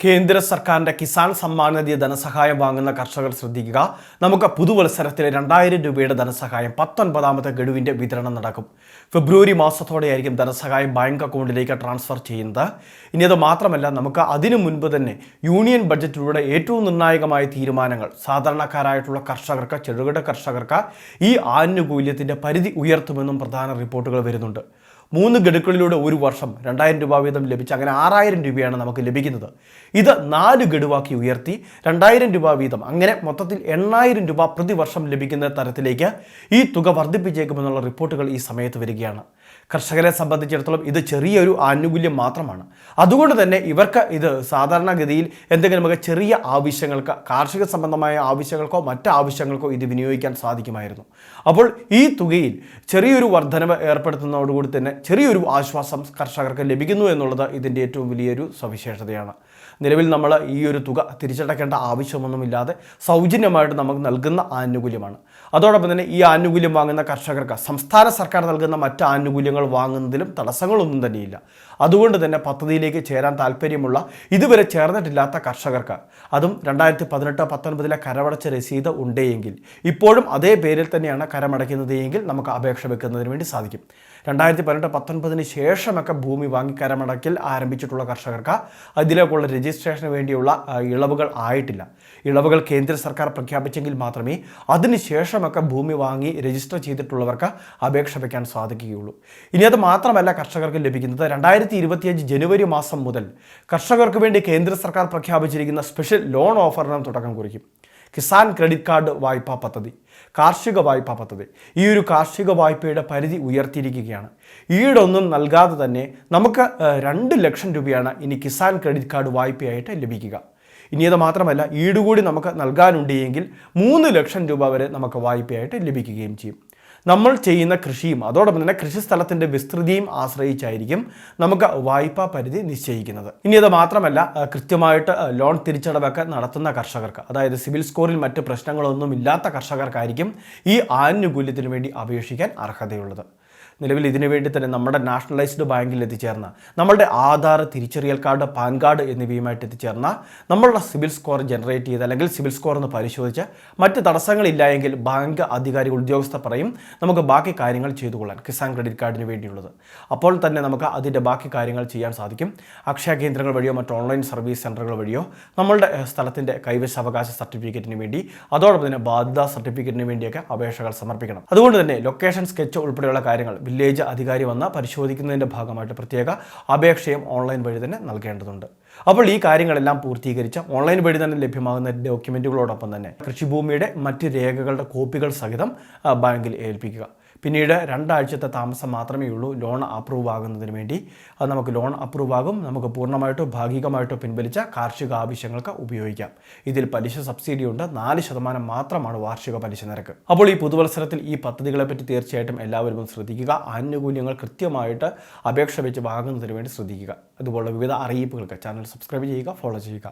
കേന്ദ്ര സർക്കാരിന്റെ കിസാൻ സമ്മാൻ നിധി ധനസഹായം വാങ്ങുന്ന കർഷകർ ശ്രദ്ധിക്കുക. നമുക്ക് പുതുവത്സരത്തിലെ 2000 രൂപയുടെ ധനസഹായം 19ാമത്തെ ഗഡുവിന്റെ വിതരണം നടക്കും. ഫെബ്രുവരി മാസത്തോടെയായിരിക്കും ധനസഹായം ബാങ്ക് അക്കൗണ്ടിലേക്ക് ട്രാൻസ്ഫർ ചെയ്യുന്നത്. ഇനി അത് മാത്രമല്ല, നമുക്ക് അതിനു മുൻപ് തന്നെ യൂണിയൻ ബഡ്ജറ്റിലൂടെ ഏറ്റവും നിർണായകമായ തീരുമാനങ്ങൾ സാധാരണക്കാരായിട്ടുള്ള കർഷകർക്ക്, ചെറുകിട കർഷകർക്ക് ഈ ആനുകൂല്യത്തിന്റെ പരിധി ഉയർത്തുമെന്നും പ്രധാന റിപ്പോർട്ടുകൾ വരുന്നുണ്ട്. 3 ഗഡുക്കളിലൂടെ ഒരു വർഷം 2000 രൂപ വീതം ലഭിച്ച് അങ്ങനെ 6000 രൂപയാണ് നമുക്ക് ലഭിക്കുന്നത്. ഇത് 4 ഗഡുവാക്കി ഉയർത്തി 2000 രൂപ വീതം അങ്ങനെ മൊത്തത്തിൽ 8000 രൂപ പ്രതിവർഷം ലഭിക്കുന്ന തരത്തിലേക്ക് ഈ തുക വർദ്ധിപ്പിച്ചേക്കുമെന്നുള്ള റിപ്പോർട്ടുകൾ ഈ സമയത്ത് വരികയാണ്. കർഷകരെ സംബന്ധിച്ചിടത്തോളം ഇത് ചെറിയൊരു ആനുകൂല്യം മാത്രമാണ്. അതുകൊണ്ട് തന്നെ ഇവർക്ക് ഇത് സാധാരണഗതിയിൽ എന്തെങ്കിലുമൊക്കെ ചെറിയ ആവശ്യങ്ങൾക്ക്, കാർഷിക സംബന്ധമായ ആവശ്യങ്ങൾക്കോ മറ്റ് ആവശ്യങ്ങൾക്കോ ഇത് വിനിയോഗിക്കാൻ സാധിക്കുമായിരുന്നു. അപ്പോൾ ഈ തുകയിൽ ചെറിയൊരു വർധനവ് ഏർപ്പെടുത്തുന്നതോടുകൂടി തന്നെ ചെറിയൊരു ആശ്വാസം കർഷകർക്ക് ലഭിക്കുന്നു എന്നുള്ളത് ഇതിൻ്റെ ഏറ്റവും വലിയൊരു സവിശേഷതയാണ്. നിലവിൽ നമ്മൾ ഈ ഒരു തുക തിരിച്ചടയ്ക്കേണ്ട ആവശ്യമൊന്നുമില്ലാതെ സൗജന്യമായിട്ട് നമുക്ക് നൽകുന്ന ആനുകൂല്യമാണ്. അതോടൊപ്പം തന്നെ ഈ ആനുകൂല്യം വാങ്ങുന്ന കർഷകർക്ക് സംസ്ഥാന സർക്കാർ നൽകുന്ന മറ്റ് ആനുകൂല്യങ്ങൾ വാങ്ങുന്നതിലും തടസ്സങ്ങളൊന്നും തന്നെയില്ല. അതുകൊണ്ട് തന്നെ പദ്ധതിയിലേക്ക് ചേരാൻ താല്പര്യമുള്ള, ഇതുവരെ ചേർന്നിട്ടില്ലാത്ത കർഷകർക്ക്, അതും 2018-19 കരമടച്ച രസീത് ഉണ്ടെങ്കിൽ, ഇപ്പോഴും അതേ പേരിൽ തന്നെയാണ് കരമടയ്ക്കുന്നത് എങ്കിൽ നമുക്ക് അപേക്ഷ വെക്കുന്നതിന് വേണ്ടി സാധിക്കും. 2018-19 ശേഷമൊക്കെ ഭൂമി വാങ്ങി കരമടയ്ക്കൽ ആരംഭിച്ചിട്ടുള്ള കർഷകർക്ക് അതിലേക്കുള്ള രജിസ്ട്രേഷന് വേണ്ടിയുള്ള ഇളവുകൾ ആയിട്ടില്ല. ഇളവുകൾ കേന്ദ്ര സർക്കാർ പ്രഖ്യാപിച്ചെങ്കിൽ മാത്രമേ അതിനുശേഷമൊക്കെ ഭൂമി വാങ്ങി രജിസ്റ്റർ ചെയ്തിട്ടുള്ളവർക്ക് അപേക്ഷ വയ്ക്കാൻ സാധിക്കുകയുള്ളൂ. ഇനി അത് മാത്രമല്ല, കർഷകർക്ക് ലഭിക്കുന്നത് 2025 ജനുവരി മാസം മുതൽ കർഷകർക്ക് വേണ്ടി കേന്ദ്ര സർക്കാർ പ്രഖ്യാപിച്ചിരിക്കുന്ന സ്പെഷ്യൽ ലോൺ ഓഫറിനും തുടക്കം കുറിക്കും. കിസാൻ ക്രെഡിറ്റ് കാർഡ് വായ്പാ പദ്ധതി, കാർഷിക വായ്പാ പദ്ധതി. ഈ ഒരു കാർഷിക വായ്പയുടെ പരിധി ഉയർത്തിയിരിക്കുകയാണ്. ഈടൊന്നും നൽകാതെ തന്നെ നമുക്ക് 2 ലക്ഷം രൂപയാണ് ഇനി കിസാൻ ക്രെഡിറ്റ് കാർഡ് വായ്പയായിട്ട് ലഭിക്കുക. ഇനി അത് മാത്രമല്ല, ഈടുകൂടി നമുക്ക് നൽകാനുണ്ട് എങ്കിൽ 3 ലക്ഷം രൂപ വരെ നമുക്ക് വായ്പയായിട്ട് ലഭിക്കുകയും ചെയ്യും. നമ്മൾ ചെയ്യുന്ന കൃഷിയും അതോടൊപ്പം തന്നെ കൃഷിസ്ഥലത്തിൻ്റെ വിസ്തൃതിയും ആശ്രയിച്ചായിരിക്കും നമുക്ക് വായ്പാ പരിധി നിശ്ചയിക്കുന്നത്. ഇനി അത് മാത്രമല്ല, കൃത്യമായിട്ട് ലോൺ തിരിച്ചടവൊക്കെ നടത്തുന്ന കർഷകർക്ക്, അതായത് സിവിൽ സ്കോറിൽ മറ്റ് പ്രശ്നങ്ങളൊന്നും ഇല്ലാത്ത കർഷകർക്കായിരിക്കും ഈ ആനുകൂല്യത്തിന് വേണ്ടി അപേക്ഷിക്കാൻ അർഹതയുള്ളത്. നിലവിൽ ഇതിനു വേണ്ടി തന്നെ നമ്മുടെ നാഷണലൈസ്ഡ് ബാങ്കിൽ എത്തിച്ചേർന്ന, നമ്മളുടെ ആധാർ, തിരിച്ചറിയൽ കാർഡ്, പാൻ കാർഡ് എന്നിവയുമായിട്ട് എത്തിച്ചേർന്ന, നമ്മളുടെ സിവിൽ സ്കോർ ജനറേറ്റ് ചെയ്ത് അല്ലെങ്കിൽ സിവിൽ സ്കോർ ഒന്ന് പരിശോധിച്ച് മറ്റ് തടസ്സങ്ങളില്ല എങ്കിൽ ബാങ്ക് അധികാരികൾ, ഉദ്യോഗസ്ഥർ പറയും നമുക്ക് ബാക്കി കാര്യങ്ങൾ ചെയ്തു കൊള്ളാൻ, കിസാൻ ക്രെഡിറ്റ് കാർഡിന് വേണ്ടിയുള്ളത്. അപ്പോൾ തന്നെ നമുക്ക് അതിൻ്റെ ബാക്കി കാര്യങ്ങൾ ചെയ്യാൻ സാധിക്കും. അക്ഷയ കേന്ദ്രങ്ങൾ വഴിയോ മറ്റ് ഓൺലൈൻ സർവീസ് സെൻ്ററുകൾ വഴിയോ നമ്മളുടെ സ്ഥലത്തിൻ്റെ കൈവശാവകാശ സർട്ടിഫിക്കറ്റിന് വേണ്ടി, അതോടൊപ്പം തന്നെ ബാധ്യതാ സർട്ടിഫിക്കറ്റിന് വേണ്ടിയൊക്കെ അപേക്ഷകൾ സമർപ്പിക്കണം. അതുകൊണ്ട് തന്നെ ലൊക്കേഷൻ സ്കെച്ച് ഉൾപ്പെടെയുള്ള കാര്യങ്ങൾ വില്ലേജ് അധികാരി വന്ന് പരിശോധിക്കുന്നതിൻ്റെ ഭാഗമായിട്ട് പ്രത്യേക അപേക്ഷയും ഓൺലൈൻ വഴി തന്നെ നൽകേണ്ടതുണ്ട്. അപ്പോൾ ഈ കാര്യങ്ങളെല്ലാം പൂർത്തീകരിച്ച ഓൺലൈൻ വഴി തന്നെ ലഭ്യമാകുന്ന ഡോക്യുമെൻറ്റുകളോടൊപ്പം തന്നെ കൃഷിഭൂമിയുടെ മറ്റ് രേഖകളുടെ കോപ്പികൾ സഹിതം ബാങ്കിൽ ഏൽപ്പിക്കുക. പിന്നീട് 2 ആഴ്ചത്തെ താമസം മാത്രമേ ഉള്ളൂ ലോൺ അപ്രൂവ് ആകുന്നതിന് വേണ്ടി. അത് നമുക്ക് ലോൺ അപ്രൂവ് ആകും. നമുക്ക് പൂർണ്ണമായിട്ടോ ഭാഗികമായിട്ടോ പിൻവലിച്ച കാർഷിക ആവശ്യങ്ങൾക്ക് ഉപയോഗിക്കാം. ഇതിൽ പലിശ സബ്സിഡി ഉണ്ട്. 4% മാത്രമാണ് വാർഷിക പലിശ നിരക്ക്. അപ്പോൾ ഈ പുതുവത്സരത്തിൽ ഈ പദ്ധതികളെ പറ്റി തീർച്ചയായിട്ടും എല്ലാവരും ശ്രദ്ധിക്കുക. ആനുകൂല്യങ്ങൾ കൃത്യമായിട്ട് അപേക്ഷ വെച്ച് വാങ്ങുന്നതിന് വേണ്ടി ശ്രദ്ധിക്കുക. അതുപോലുള്ള വിവിധ അറിയിപ്പുകൾക്ക് ചാനൽ സബ്സ്ക്രൈബ് ചെയ്യുക, ഫോളോ ചെയ്യുക.